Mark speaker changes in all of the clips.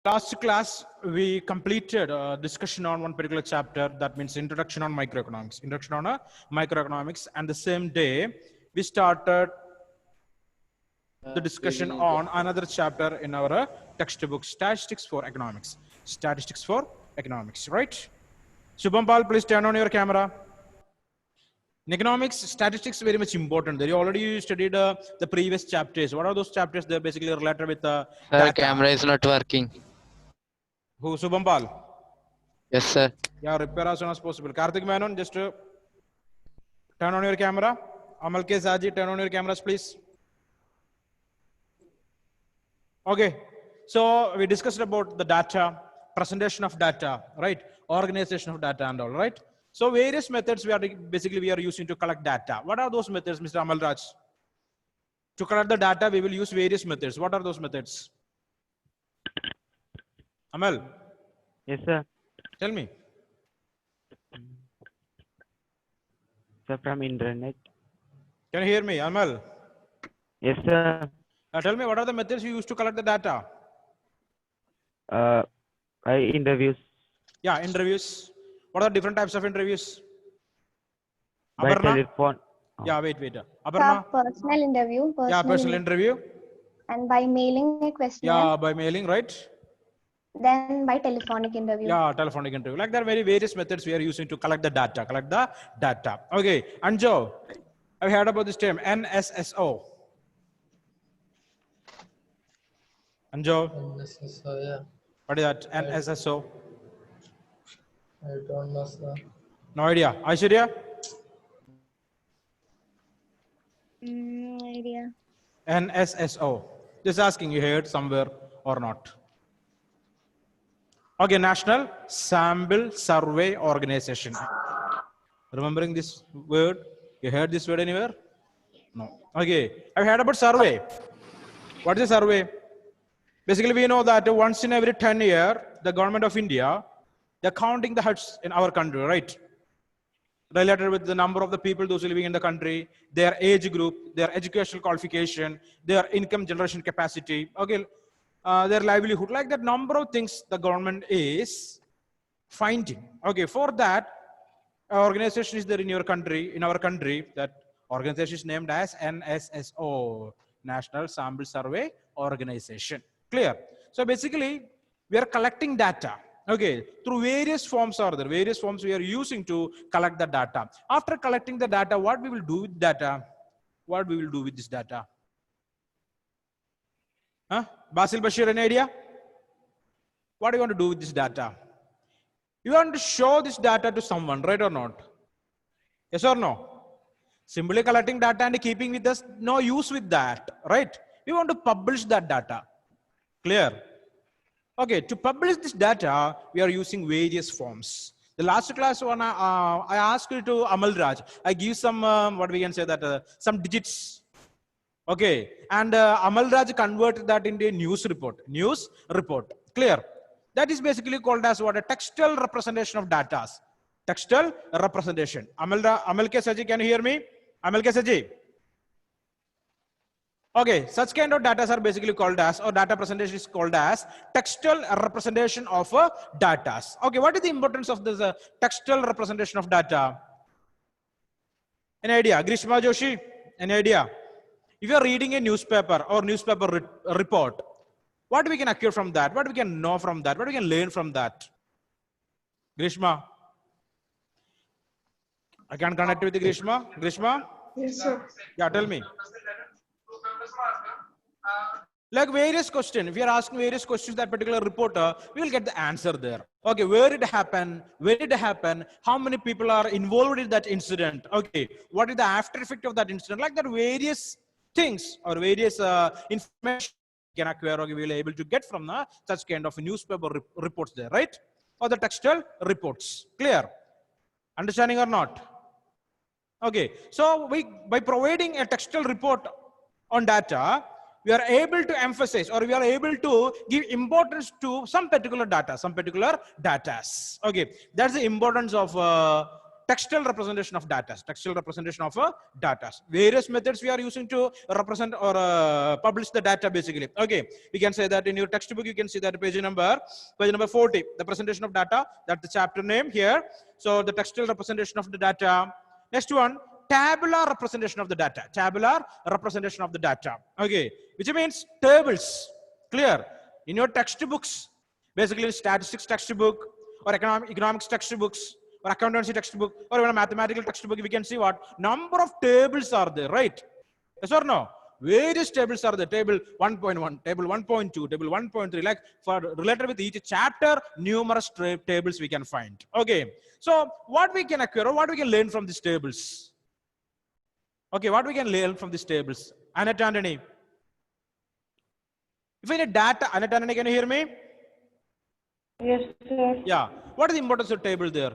Speaker 1: Last class, we completed a discussion on one particular chapter, that means introduction on microeconomics. Introduction on microeconomics, and the same day, we started the discussion on another chapter in our textbook, Statistics for Economics. Statistics for Economics, right? Shubhampal, please turn on your camera. In economics, statistics very much important. You already studied the previous chapters. What are those chapters? They're basically related with the
Speaker 2: Sir, camera is not working.
Speaker 1: Who, Shubhampal?
Speaker 2: Yes, sir.
Speaker 1: Yeah, repair as soon as possible. Karthik Menon, just turn on your camera. Amal K. Zaji, turn on your cameras, please. Okay, so we discussed about the data, presentation of data, right? Organization of data and all, right? So various methods we are using to collect data. What are those methods, Mr. Amal Raj? To collect the data, we will use various methods. What are those methods? Amal?
Speaker 3: Yes, sir.
Speaker 1: Tell me.
Speaker 3: Sir, from internet.
Speaker 1: Can you hear me, Amal?
Speaker 3: Yes, sir.
Speaker 1: Tell me, what are the methods you use to collect the data?
Speaker 3: Interviews.
Speaker 1: Yeah, interviews. What are the different types of interviews?
Speaker 3: By
Speaker 1: Aparna?
Speaker 3: telephone.
Speaker 1: Yeah, wait. Aparna?
Speaker 4: Personal interview.
Speaker 1: Yeah, personal interview.
Speaker 4: And by mailing a questionnaire.
Speaker 1: Yeah, by mailing, right?
Speaker 4: Then by telephonic interview.
Speaker 1: Yeah, telephonic interview. Like there are very various methods we are using to collect the data. Okay, Anjo, have you heard about this term, NSSO? Anjo?
Speaker 5: NSSO, yeah.
Speaker 1: What is that, NSSO?
Speaker 5: I don't know, sir.
Speaker 1: No idea. Aishwarya?
Speaker 4: No idea.
Speaker 1: NSSO. Just asking, you heard somewhere or not? Okay, National Sample Survey Organization. Remembering this word? You heard this word anywhere? No. Okay, I've heard about survey. What is a survey? Basically, we know that once in every 10 years, the government of India, they're counting the huts in our country, right? Related with the number of the people those living in the country, their age group, their educational qualification, their income generation capacity, okay, their livelihood, like that number of things the government is finding. Okay, for that, organization is there in your country, in our country, that organization is named as NSSO, National Sample Survey Organization. Clear? So basically, we are collecting data. Okay, through various forms are there. Various forms we are using to collect the data. After collecting the data, what we will do with data? What we will do with this data? Huh? Basil Bashir, any idea? What do you want to do with this data? You want to show this data to someone, right or not? Yes or no? Simply collecting data and keeping with us, no use with that, right? We want to publish that data. Clear? Okay, to publish this data, we are using various forms. The last class one, I asked you to Amal Raj. I give some, what we can say that, some digits. Okay, and Amal Raj converted that into a news report. News report, clear? That is basically called as what? A textual representation of data. Textual representation. Amal K. Saji, can you hear me? Amal K. Saji. Okay, such kind of data are basically called as, or data presentation is called as textual representation of data. Okay, what is the importance of this textual representation of data? Any idea? Grishma Joshi, any idea? If you are reading a newspaper or newspaper report, what we can acquire from that? What we can know from that? What we can learn from that? Grishma? I can connect with Grishma. Grishma?
Speaker 5: Yes, sir.
Speaker 1: Yeah, tell me. Like various questions, if you are asking various questions that particular reporter, we will get the answer there. Okay, where did it happen? When did it happen? How many people are involved in that incident? Okay, what is the after effect of that incident? Like that various things or various information we can acquire or we will be able to get from such kind of newspaper reports there, right? Or the textual reports. Clear? Understanding or not? Okay, so by providing a textual report on data, we are able to emphasize or we are able to give importance to some particular data, Okay, that's the importance of textual representation of data. Textual representation of data. Various methods we are using to represent or publish the data basically. Okay, we can say that in your textbook you can see that page number 40, the presentation of data. That's the chapter name here. So the textual representation of the data. Next one, tabular representation of the data. Tabular representation of the data. Okay, which means tables. Clear? In your textbooks, basically statistics textbook or economics textbooks or accountancy textbook or even a mathematical textbook, we can see what number of tables are there, right? Yes or no? Various tables are there. Table 1.1, table 1.2, table 1.3, like for related with each chapter, numerous tables we can find. Okay, so what we can acquire or what we can learn from these tables? Okay, what we can learn from these tables? Annette Anthony. If I need data, Annette Anthony, can you hear me?
Speaker 6: Yes, sir.
Speaker 1: Yeah. What is the importance of table there?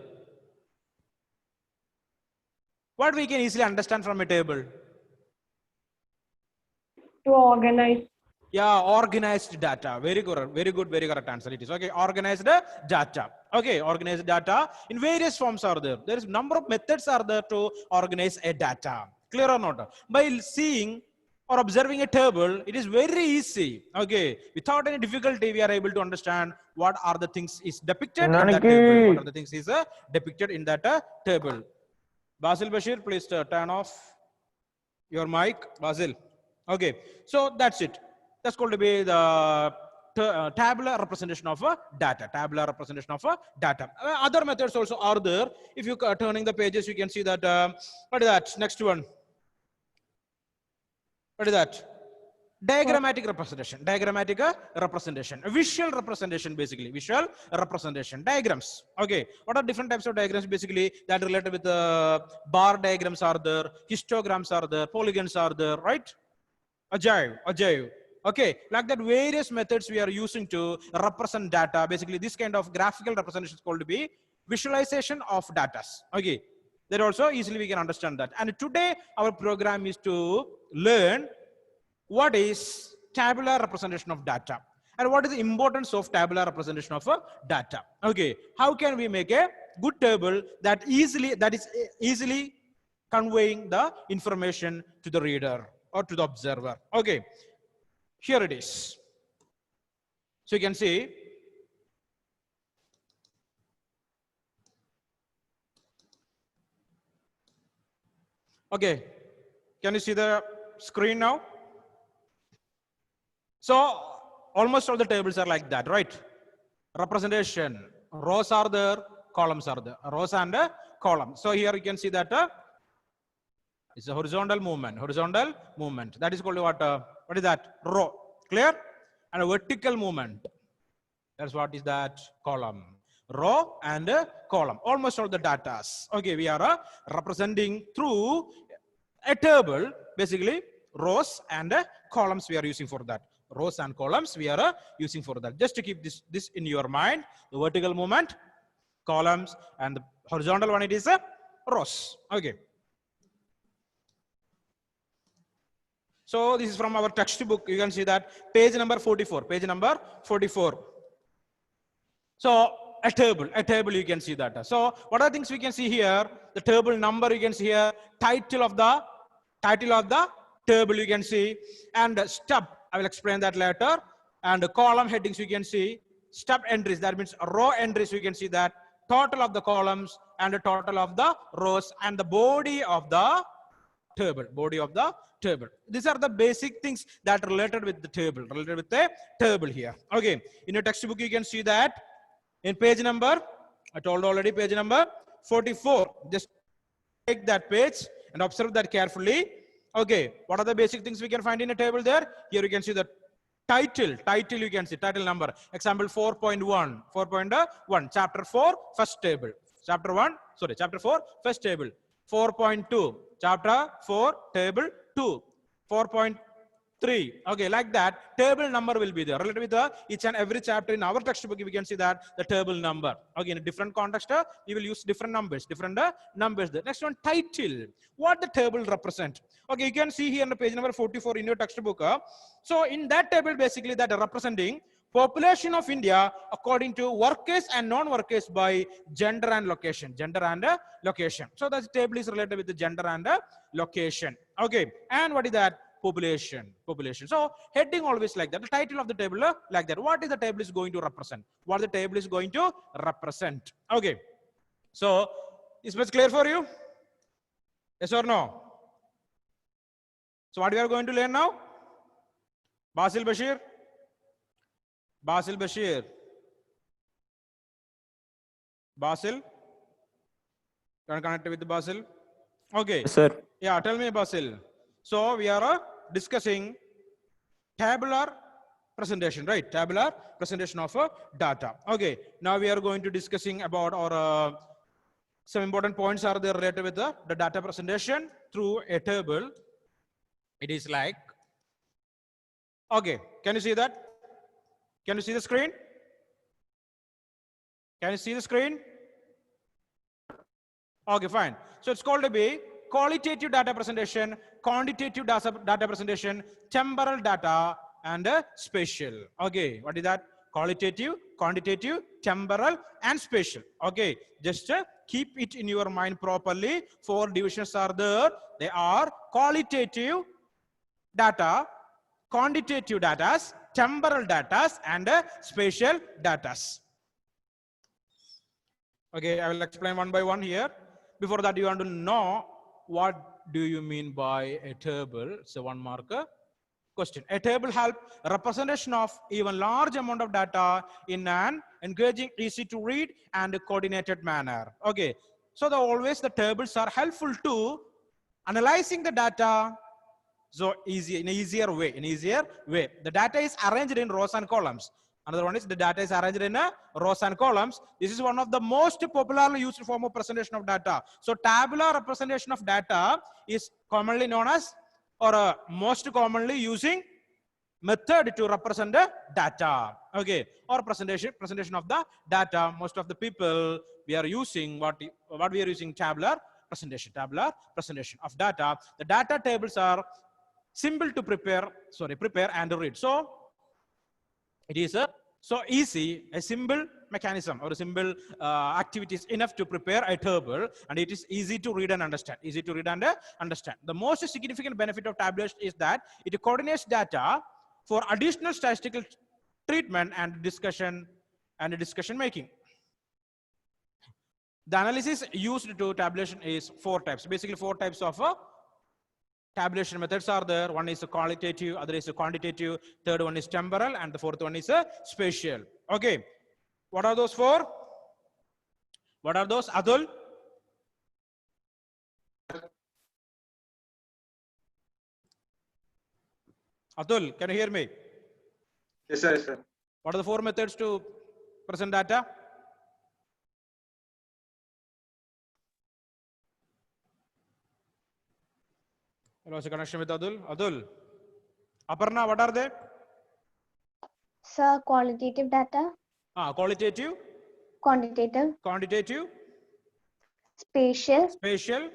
Speaker 1: What we can easily understand from a table?
Speaker 6: To organize.
Speaker 1: Yeah, organized data. Very good, very good, very correct answer it is. Okay, organized data. Okay, organized data in various forms are there. There is number of methods are there to organize a data. Clear or not? By seeing or observing a table, it is very easy. Okay, without any difficulty, we are able to understand what are the things is depicted in that table. What are the things is depicted in that table. Basil Bashir, please turn off your mic, Basil. Okay, so that's it. That's going to be the tabular representation of data. Tabular representation of data. Other methods also are there. If you are turning the pages, you can see that. What is that? Next one. What is that? Diagrammatic representation. Diagrammatic representation. Visual representation, basically. Visual representation. Diagrams. Okay. What are different types of diagrams, basically, that related with bar diagrams are there, histograms are there, polygons are there, right? Ajay. Okay. Like that, various methods we are using to represent data. Basically, this kind of graphical representation is called to be visualization of data. Okay. That also easily we can understand that. And today, our program is to learn what is tabular representation of data and what is the importance of tabular representation of data. Okay, how can we make a good table that is easily conveying the information to the reader or to the observer? Okay, here it is. So you can see okay, can you see the screen now? So almost all the tables are like that, right? Representation, rows are there, columns are there, rows and columns. So here you can see that it's a horizontal movement. That is called what is that? Row. Clear? And a vertical movement. That's what is that? Column. Row and column. Almost all the data. Okay, we are representing through a table, basically rows and columns we are using for that. Rows and columns we are using for that. Just to keep this in your mind, the vertical movement, columns, and the horizontal one, it is rows. Okay. So this is from our textbook. You can see that page number 44. Page number 44. So a table you can see that. So what are the things we can see here? The table number you can see here. Title of the table you can see, and stub. I will explain that later. And the column headings you can see. Stub entries, that means row entries you can see that. Total of the columns and the total of the rows and the body of the table. These are the basic things that are related with the table, here. Okay, in your textbook you can see that in page number, I told already, page number 44. Just take that page and observe that carefully. Okay, what are the basic things we can find in a table there? Here you can see the title you can see, title number. Example 4.1, chapter 4, first table. Chapter 4, first table. 4.2, chapter 4, table 2. 4.3, okay, like that, table number will be there. Related with each and every chapter in our textbook, we can see that the table number. Okay, in a different context, we will use different numbers there. Next one, title. What the table represent? Okay, you can see here on the page number 44 in your textbook. So in that table, basically, that are representing population of India according to workers and non-workers by gender and location. Gender and location. So that table is related with the gender and location. Okay. And what is that? Population. Population. So heading always like that. The title of the table like that. What is the table is going to represent? What the table is going to represent? Okay. So is this clear for you? Yes or no? So what we are going to learn now? Basil Bashir. Basil Bashir. Basil. Can I connect with Basil? Okay.
Speaker 3: Yes, sir.
Speaker 1: Yeah, tell me, Basil. So we are discussing tabular presentation, right? Tabular presentation of data. Okay. Now we are going to discussing about our some important points are there related with the data presentation through a table. It is like, okay, can you see that? Can you see the screen? Can you see the screen? Okay, fine. So it's called to be qualitative data presentation, quantitative data presentation, temporal data, and spatial. Okay, what is that? Qualitative, quantitative, temporal, and spatial. Okay, just keep it in your mind properly. 4 divisions are there. They are qualitative data, quantitative data, temporal data, and spatial data. Okay, I will explain one by one here. Before that, you want to know what do you mean by a table? So 1 mark question. A table helps representation of even large amount of data in an engaging, easy to read, and coordinated manner. Okay, so always the tables are helpful to analyzing the data. So easy, in an easier way. The data is arranged in rows and columns. Another one is the data is arranged in rows and columns. This is one of the most popularly used form of presentation of data. So tabular representation of data is commonly known as, or most commonly using method to represent the data. Okay, or presentation of the data. Most of the people we are using what we are using tabular presentation of data. The data tables are simple to prepare and read. So it is so easy, a simple mechanism or a simple activities enough to prepare a table, and it is easy to read and understand. The most significant benefit of tabulation is that it coordinates data for additional statistical treatment and discussion making. The analysis used to tabulation is 4 types. Basically 4 types of tabulation methods are there. One is a qualitative, other is a quantitative, third one is temporal, and the fourth one is a spatial. Okay, what are those 4? What are those, Atul? Atul, can you hear me?
Speaker 7: Yes, sir. Yes, sir.
Speaker 1: What are the 4 methods to present data? I lost a connection with Atul. Atul. Aparna, what are they?
Speaker 4: Sir, qualitative data,
Speaker 1: Qualitative,
Speaker 4: quantitative,
Speaker 1: quantitative,
Speaker 4: spatial,
Speaker 1: spatial,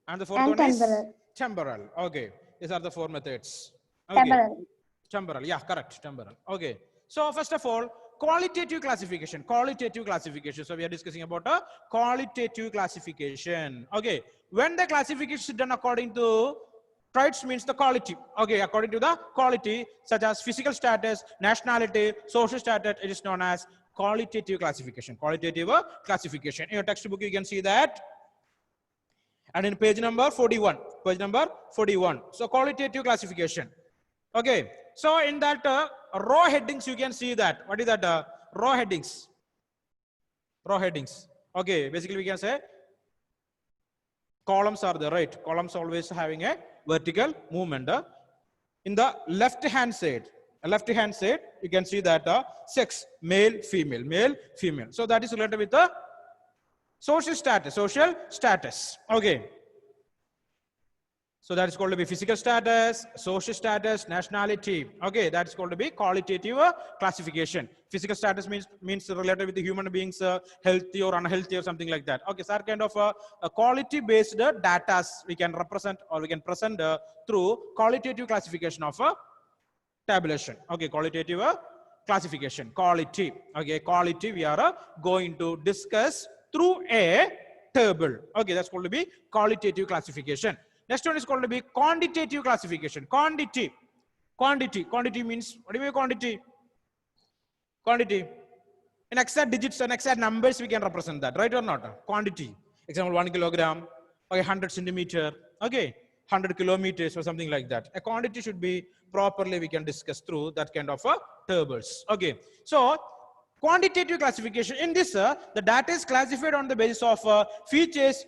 Speaker 1: and the fourth
Speaker 4: and
Speaker 1: one
Speaker 4: temporal.
Speaker 1: is temporal. Okay, these are the 4 methods. Okay.
Speaker 4: Temporal.
Speaker 1: Temporal, yeah, correct, temporal. Okay, so first of all, qualitative classification. So we are discussing about a qualitative classification. Okay, when the classification is done according to traits, means the quality. Okay, according to the quality, such as physical status, nationality, social status, it is known as qualitative classification. In your textbook, you can see that. And in page number 41. So qualitative classification. Okay, so in that row headings, you can see that. What is that? Row headings. Okay, basically we can say columns are there, right? Columns always having a vertical movement. In the left hand side, you can see that sex, male, female. So that is related with the social status. Okay. So that is called to be physical status, social status, nationality. Okay, that is called to be qualitative classification. Physical status means related with the human beings, healthy or unhealthy or something like that. Okay, so that kind of a quality-based data we can represent or we can present through qualitative classification of tabulation. Okay, qualitative classification, quality. Okay, quality we are going to discuss through a table. Okay, that's called to be qualitative classification. Next one is called to be quantitative classification. Quantity. Quantity means, what do you mean quantity? Quantity. In exact digits and exact numbers, we can represent that, right or not? Quantity. Example, 1 kilogram, okay, 100 centimeter, okay, 100 kilometers or something like that. A quantity should be properly, we can discuss through that kind of tables. Okay, so quantitative classification. In this, the data is classified on the basis of features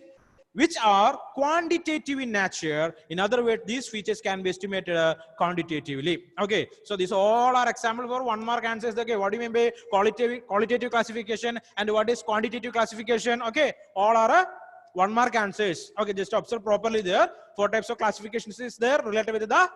Speaker 1: which are quantitative in nature. In other words, these features can be estimated quantitatively. Okay, so these all are example for 1 mark answers. Okay, what do you mean by qualitative classification and what is quantitative classification? Okay, all are 1 mark answers. Okay, just observe properly there. 4 types of classifications is there related with the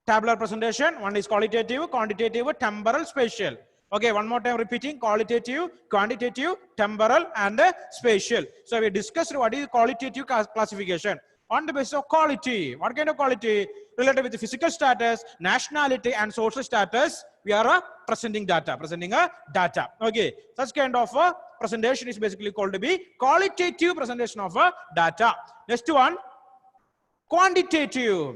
Speaker 1: tabular presentation. One is qualitative, quantitative, temporal, spatial. Okay, one more time repeating: qualitative, quantitative, temporal, and spatial. So we discussed what is qualitative classification on the basis of quality. What kind of quality? Related with the physical status, nationality, and social status. We are presenting data. Okay, such kind of presentation is basically called to be qualitative presentation of data. Next one. Quantitative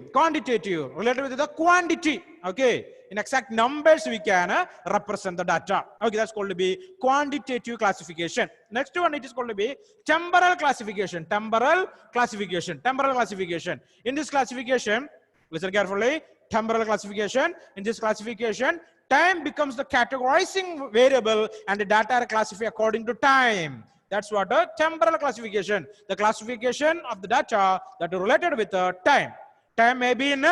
Speaker 1: related with the quantity. Okay, in exact numbers we can represent the data. Okay, that's called to be quantitative classification. Next one, it is called to be temporal classification. Temporal classification. In this classification, listen carefully. Temporal classification. In this classification, time becomes the categorizing variable and the data are classified according to time. That's what a temporal classification. The classification of the data that are related with time. Time may be in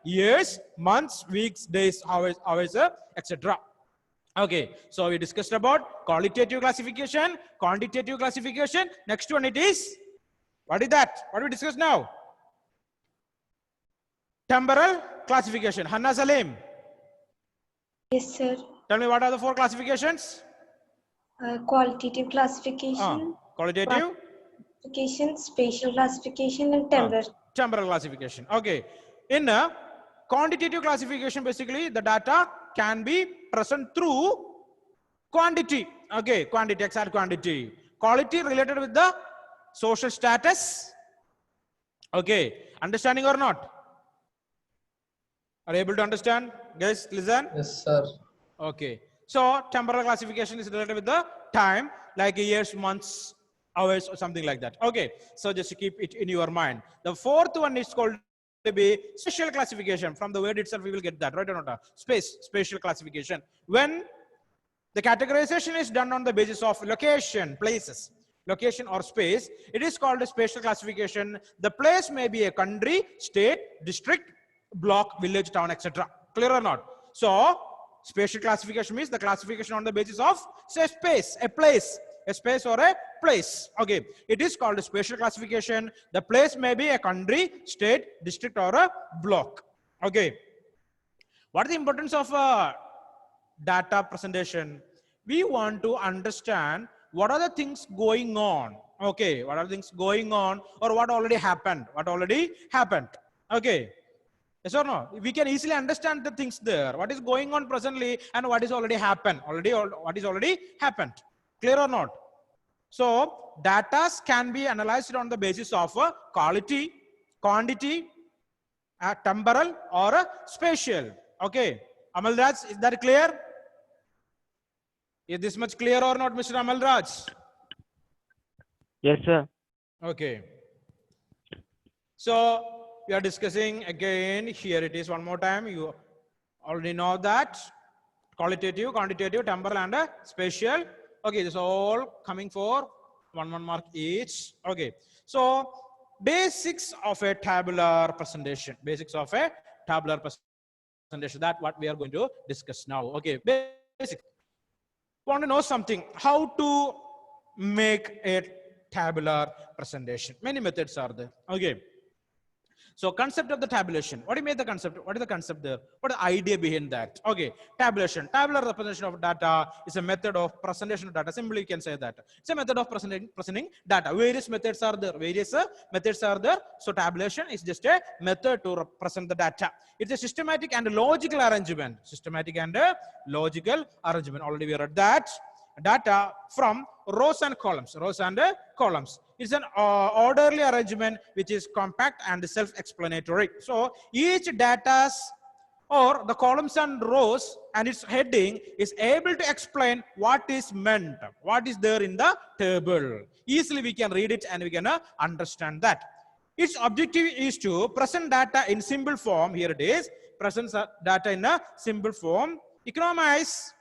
Speaker 1: years, months, weeks, days, hours, etc. Okay, so we discussed about qualitative classification, quantitative classification. Next one it is, what is that? What we discussed now? Temporal classification. Hanna Salim.
Speaker 6: Yes, sir.
Speaker 1: Tell me what are the 4 classifications?
Speaker 6: Qualitative classification,
Speaker 1: Qualitative,
Speaker 6: classification, spatial classification, and temporal.
Speaker 1: temporal classification. Okay. In quantitative classification, basically the data can be present through quantity. Okay, quantity, exact quantity. Quality related with the social status. Okay, understanding or not? Are you able to understand? Guys, listen.
Speaker 5: Yes, sir.
Speaker 1: Okay. So temporal classification is related with the time, like years, months, hours, or something like that. Okay. So just keep it in your mind. The 4th one is called to be spatial classification. From the word itself, we will get that, right or not? Spatial classification. When the categorization is done on the basis of location, places, location or space, it is called a spatial classification. The place may be a country, state, district, block, village, town, etc. Clear or not? So spatial classification means the classification on the basis of, say, space, a place, a space or a place. Okay, it is called a spatial classification. The place may be a country, state, district, or a block. Okay, what is the importance of data presentation? We want to understand what are the things going on. Okay, what are the things going on, or what already happened? Okay. Yes or no? We can easily understand the things there. What is going on presently and what is already happened. What is already happened. Clear or not? So data can be analyzed on the basis of quality, quantity, temporal, or spatial. Okay. Amalraj, is that clear? Is this much clear or not, Mr. Amalraj?
Speaker 3: Yes, sir.
Speaker 1: Okay. So we are discussing again. Here it is one more time. You already know that qualitative, quantitative, temporal, and spatial. Okay, this is all coming for 1 mark each. Okay. So basics of a tabular presentation. Basics of a tabular presentation. That's what we are going to discuss now. Okay. Basic. Want to know something? How to make a tabular presentation? Many methods are there. Okay. So concept of the tabulation. What do you mean the concept? What is the concept there? What is the idea behind that? Okay, tabulation. Tabular representation of data is a method of presentation of data. Simply you can say that. It's a method of presenting data. Various methods are there. Various methods are there. So tabulation is just a method to represent the data. It's a systematic and logical arrangement. Systematic and logical arrangement. Already we read that. Data from rows and columns. Rows and columns. It's an orderly arrangement which is compact and self-explanatory. So each data's or the columns and rows and its heading is able to explain what is meant, what is there in the table. Easily we can read it and we can understand that. Its objective is to present data in simple form. Here it is, present data in a simple form. Economize,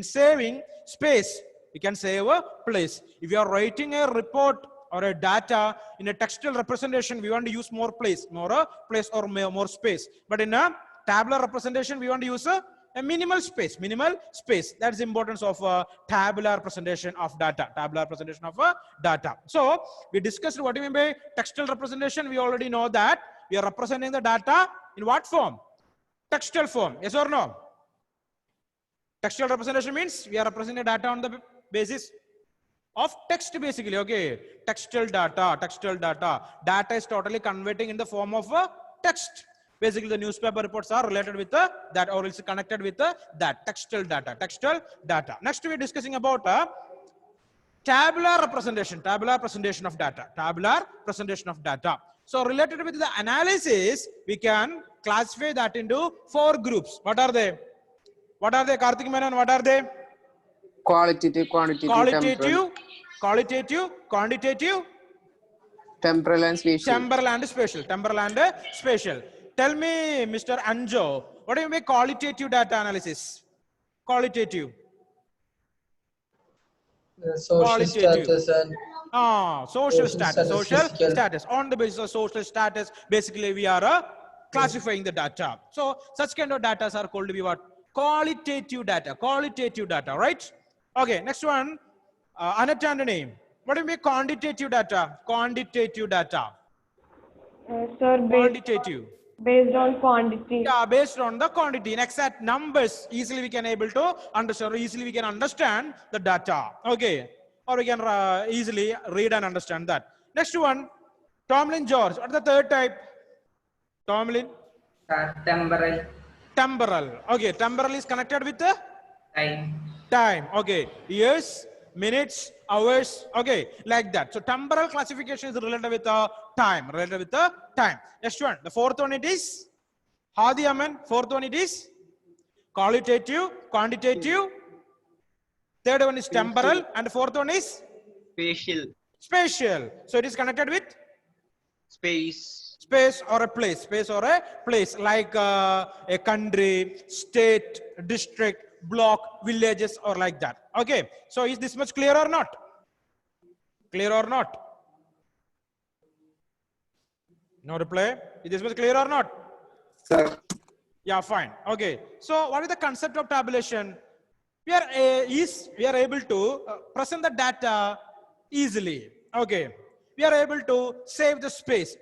Speaker 1: saving space. We can save a place. If you are writing a report or a data in a textual representation, we want to use more place or more space. But in a tabular representation, we want to use a minimal space. That's the importance of tabular presentation of data. Tabular presentation of data. So we discussed what do you mean by textual representation. We already know that we are representing the data in what form? Textual form. Yes or no? Textual representation means we are representing data on the basis of text basically. Okay, textual data. Data is totally converting in the form of a text. Basically the newspaper reports are related with that, or it's connected with that textual data. Next we are discussing about tabular presentation of data. So related with the analysis, we can classify that into 4 groups. What are they? Karthik Menon, what are they?
Speaker 8: Qualitative,
Speaker 1: quantitative,
Speaker 8: temporal and spatial.
Speaker 1: Temporal and spatial. Tell me, Mr. Anjo, what do you mean qualitative data analysis? Qualitative.
Speaker 5: Social status and
Speaker 1: social status.
Speaker 5: physical.
Speaker 1: On the basis of social status, basically we are classifying the data. So such kind of data are called to be what? Qualitative data, right? Okay, next one, Anat Antony. What do you mean quantitative data?
Speaker 9: Sir,
Speaker 1: Quantitative.
Speaker 9: based on quantity.
Speaker 1: Yeah, based on the quantity, in exact numbers, easily we can able to understand, or easily we can understand the data. Okay, or we can easily read and understand that. Next one, Tomlin George. What is the third type? Tomlin. Temporal. Okay, temporal is connected with the time. Okay, years, minutes, hours. Okay, like that. So temporal classification is related with the time. Next one, the fourth one it is Hadi Aman. Fourth one it is qualitative, quantitative. Third one is temporal, and the fourth one is spatial. So it is connected with space or a place, like a country, state, district, block, villages, or like that. Okay, so is this much clear or not? No reply. Is this much clear or not?
Speaker 8: Sir.
Speaker 1: Yeah, fine. Okay, so what is the concept of tabulation? We are able to present the data easily. Okay, we are able to save the space.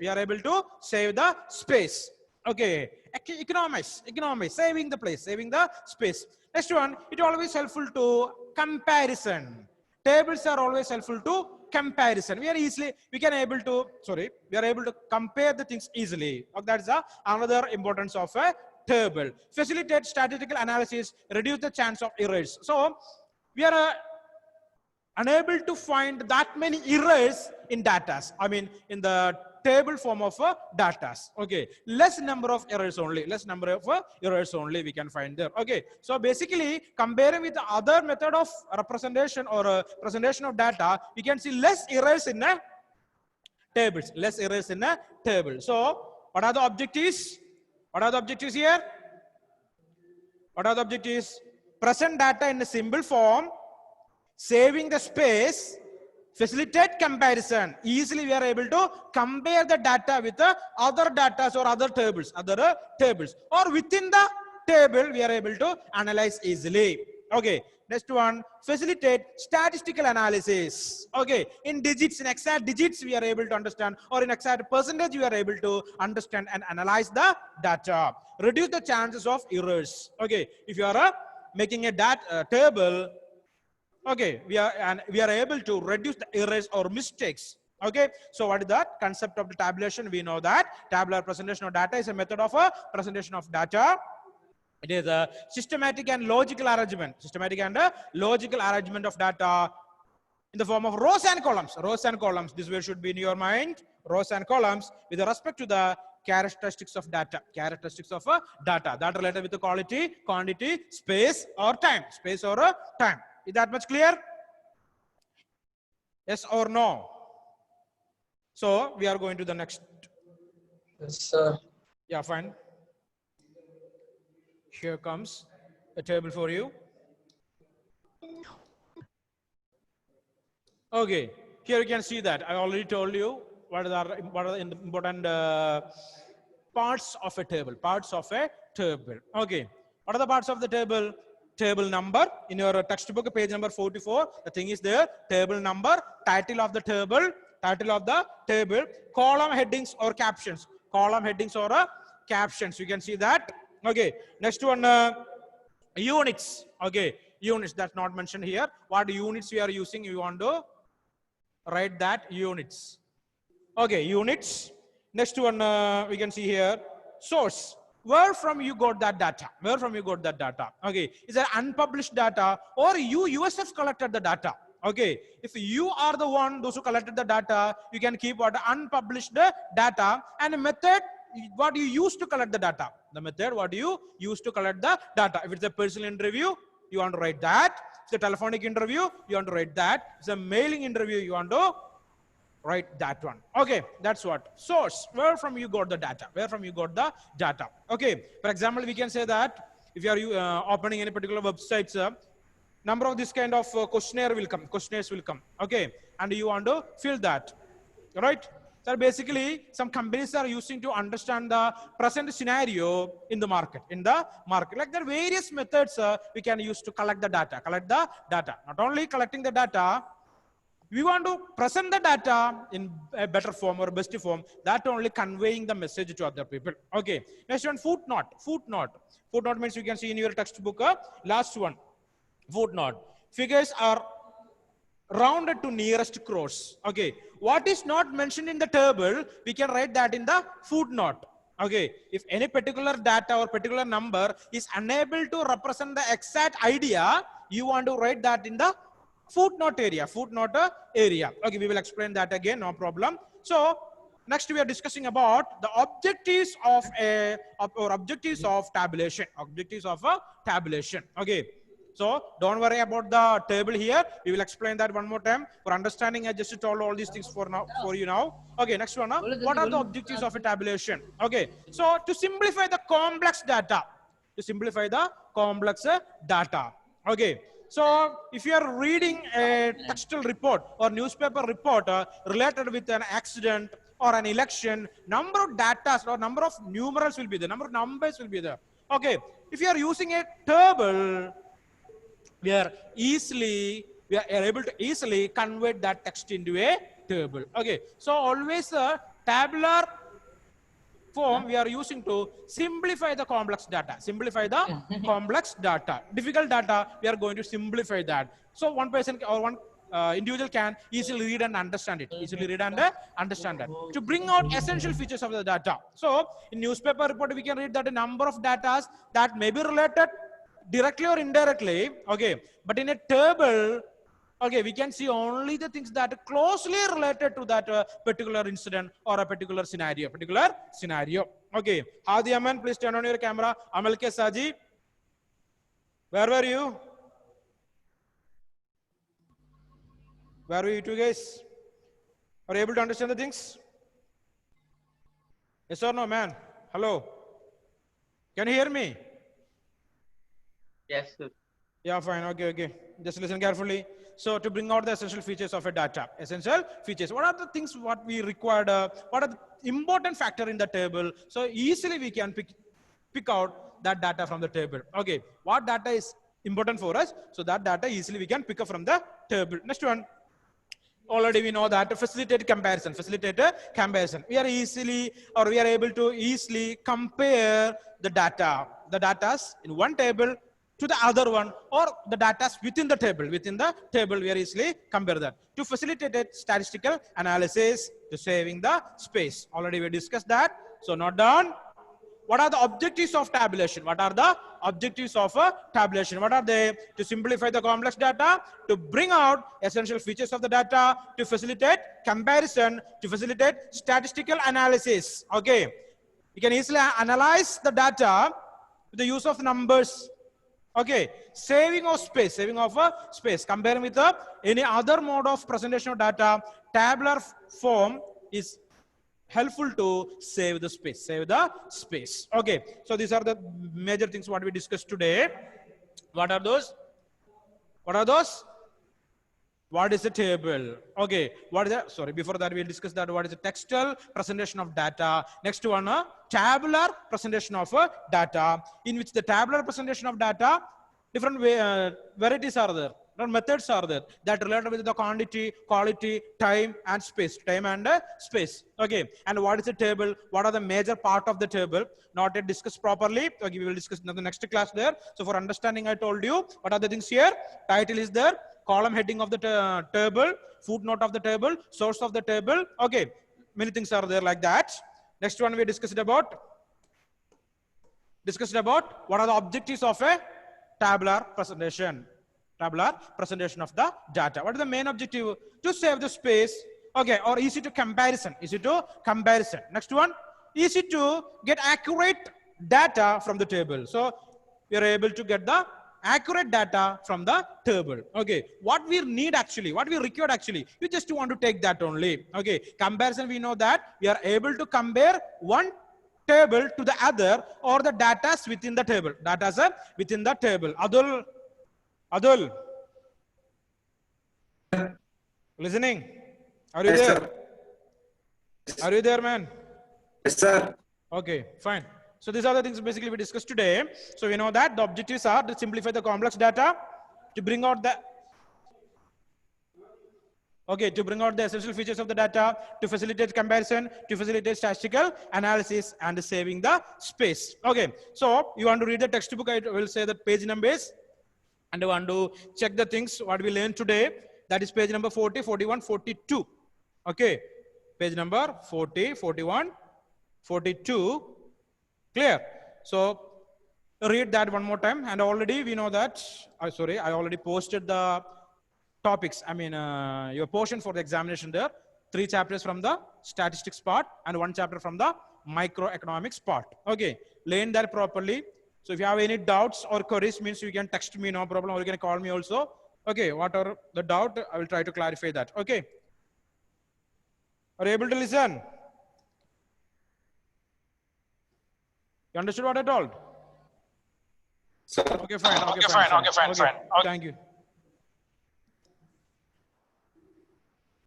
Speaker 1: Okay, economize, saving the space. Next one, it always helpful to comparison. Tables are always helpful to comparison. We are able to compare the things easily. That's another importance of a table. Facilitate statistical analysis, reduce the chance of errors. So we are unable to find that many errors in data. In the table form of data. Okay, less number of errors only we can find there. Okay, so basically comparing with the other method of representation or presentation of data, we can see less errors in tables. So what are the objectives? Here? What are the objectives? Present data in a simple form, saving the space, facilitate comparison. Easily we are able to compare the data with the other data or other tables, or within the table we are able to analyze easily. Okay, Next one, facilitate statistical analysis. Okay, in digits, in exact digits, we are able to understand, or in exact percentage, we are able to understand and analyze the data. Reduce the chances of errors. Okay, if you are making a data table, okay, we are able to reduce the errors or mistakes. Okay, so what is that concept of the tabulation? We know that tabular presentation of data is a method of a presentation of data. It is a systematic and logical arrangement, logical arrangement of data in the form of rows and columns. Rows and columns. This way should be in your mind. Rows and columns with respect to the characteristics of data. Characteristics of data that related with the quality, quantity, space, or time. Space or time. Is that much clear? Yes or no? So we are going to the next.
Speaker 5: Yes, sir.
Speaker 1: Yeah, fine. Here comes a table for you. Okay, here you can see that I already told you what are the important parts of a table. Parts of a table. Okay, what are the parts of the table? Table number in your textbook, page number 44. The thing is there. Table number, title of the table, column headings or captions. Column headings or captions. You can see that. Okay, next one. Units. Okay, units that's not mentioned here. What units we are using? You want to write that units. Okay, units. Next one we can see here. Source. Where from you got that data? Where from you got that data? Okay, is that unpublished data or you yourself collected the data? Okay, if you are the one those who collected the data, you can keep what unpublished data and a method what you use to collect the data. The method what you use to collect the data. If it's a personal interview, you want to write that. If it's a telephonic interview, you want to write that. If it's a mailing interview, you want to write that one. Okay, that's what. Source, where from you got the data? Where from you got the data? Okay, for example, we can say that if you are opening any particular websites, number of this kind of questionnaires will come. Okay, and you want to fill that, right? So basically, some companies are using to understand the present scenario in the market. Like there are various methods we can use to collect the data. Not only collecting the data, we want to present the data in a better form or best form, that only conveying the message to other people. Okay, next one, footnote. Footnote means you can see in your textbook, last one, footnote. Figures are rounded to nearest crores. Okay, what is not mentioned in the table, we can write that in the footnote. Okay, if any particular data or particular number is unable to represent the exact idea, you want to write that in the footnote area. Okay, we will explain that again, no problem. So next we are discussing about the objectives of tabulation. Okay, so don't worry about the table here. We will explain that one more time. For understanding, I just told all these things for you now. Okay, next one. What are the objectives of a tabulation? Okay, so to simplify the complex data. Okay, so if you are reading a textual report or newspaper report related with an accident or an election, number of data or number of numerals will be there, number of numbers will be there. Okay, if you are using a table, we are able to easily convert that text into a table. Okay, so always a tabular form we are using to simplify the complex data. Difficult data, we are going to simplify that. So one person or one individual can easily read and understand it. To bring out essential features of the data. So in newspaper report, we can read that a number of data that may be related directly or indirectly. Okay, but in a table, okay, we can see only the things that are closely related to that particular incident or a particular scenario. Okay, Hadi Aman, please turn on your camera. Amal Ke Saji, where were you? Where were you two guys? Are you able to understand the things? Yes or no, man? Hello? Can you hear me?
Speaker 3: Yes, sir.
Speaker 1: Yeah, fine. Okay. Just listen carefully. So to bring out the essential features of a data, what are the things what we required? What are the important factor in the table? So easily we can pick out that data from the table. Okay, what data is important for us. So that data easily we can pick up from the table. Next one. Already we know that facilitated comparison. We are easily, or we are able to easily compare the data. The datas in one table to the other one, or the datas within the table. Within the table, we are easily compare that. To facilitate statistical analysis, to saving the space. Already we discussed that. So note down. What are the objectives of tabulation? What are the objectives of a tabulation? What are they? To simplify the complex data, to bring out essential features of the data, to facilitate comparison, to facilitate statistical analysis. Okay. You can easily analyze the data with the use of numbers. Okay. Saving of space. Comparing with any other mode of presentation of data, tabular form is helpful to save the space. Okay, so these are the major things what we discussed today. What are those? What is a table? Okay, what is that? Sorry, before that we'll discuss that what is a textual presentation of data. Next one, a tabular presentation of data, in which the tabular presentation of data, different varieties are there. Different methods are there that related with the quantity, quality, time and space. Okay, and what is a table? What are the major part of the table? Not yet discussed properly. Okay, we will discuss in the next class there. So for understanding, I told you what are the things here. Title is there. Column heading of the table, footnote of the table, source of the table. Okay, many things are there like that. Next one we discussed about what are the objectives of a tabular presentation of the data. What is the main objective? To save the space. Okay, or easy to comparison. Next one, easy to get accurate data from the table. So we are able to get the accurate data from the table. Okay, what we need actually, what we required actually, you just want to take that only. Okay, comparison, we know that we are able to compare one table to the other, or the data within the table. Adul, listening? Are you
Speaker 7: Yes,
Speaker 1: there?
Speaker 7: sir.
Speaker 1: Are you there, man?
Speaker 7: Yes, sir.
Speaker 1: Okay, fine. So these are the things basically we discussed today. So we know that the objectives are to simplify the complex data, to bring out the essential features of the data, to facilitate comparison, to facilitate statistical analysis, and saving the space. Okay, so you want to read the textbook, I will say that page numbers, and you want to check the things what we learned today. That is page number 40, 41, 42. Okay, page number 40, 41, 42. Clear? So read that one more time. And already we know that, I already posted the topics. I mean, your portion for the examination there. 3 chapters from the statistics part and 1 chapter from the microeconomics part. Okay, learn that properly. So if you have any doubts or queries, means you can text me, no problem, or you can call me also. Okay, whatever the doubt, I will try to clarify that. Okay. Are you able to listen? You understood what I told?
Speaker 7: Sir.
Speaker 1: Okay, fine. Okay, fine. Thank you.